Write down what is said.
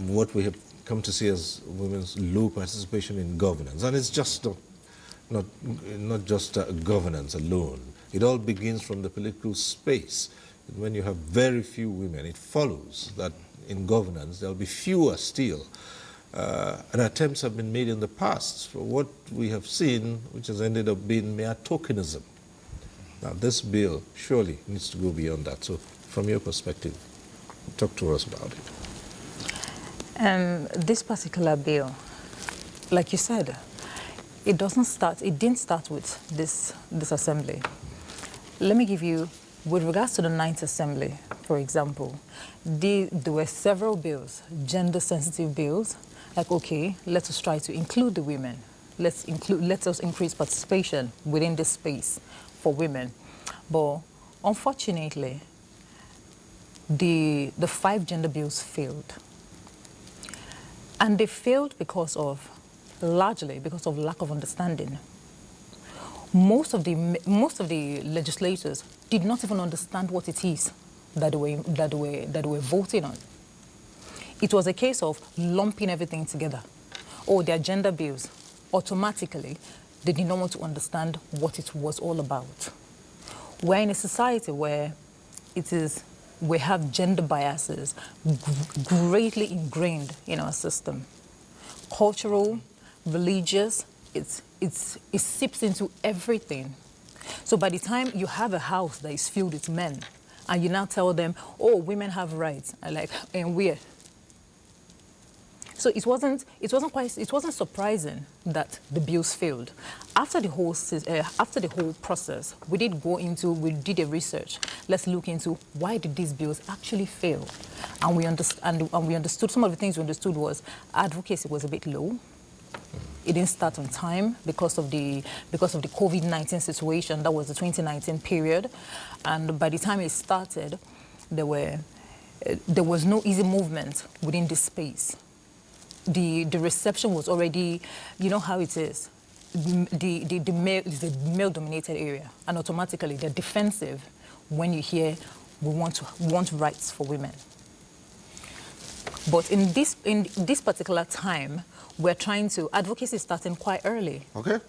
what we have come to see as women's low participation in governance. And it's just not just governance alone. It all begins from the political space. When you have very few women, it follows that in governance there'll be fewer still. And attempts have been made in the past for what we have seen, which has ended up being mere tokenism. Now, this bill surely needs to go beyond that. So, from your perspective, talk to us about it. This particular bill, like you said, it didn't start with this assembly. Let me give you, with regards to the 9th Assembly, for example, there were several bills, gender-sensitive bills, like, okay, let us try to include the women. Let us increase participation within this space for women. But unfortunately, the 5 gender bills failed. And they failed largely because of lack of understanding. Most of the legislators did not even understand what it is that they were voting on. It was a case of lumping everything together. Oh, their gender bills. Automatically, they did not want to understand what it was all about. We're in a society where we have gender biases greatly ingrained in our system. Cultural, religious, it seeps into everything. So by the time you have a house that is filled with men, and you now tell them, oh, women have rights, and where? So it wasn't surprising that the bills failed. After the whole process, we did a research. Let's look into why did these bills actually fail, and we understood some of the things we understood was advocacy was a bit low. It didn't start on time because of the COVID-19 situation. That was the 2019 period, and by the time it started, there was no easy movement within this space. The reception was already, you know how it is. The male is a male-dominated area, and automatically they're defensive when you hear we want rights for women. But in this particular time, we're trying to advocacy starting quite early. Okay.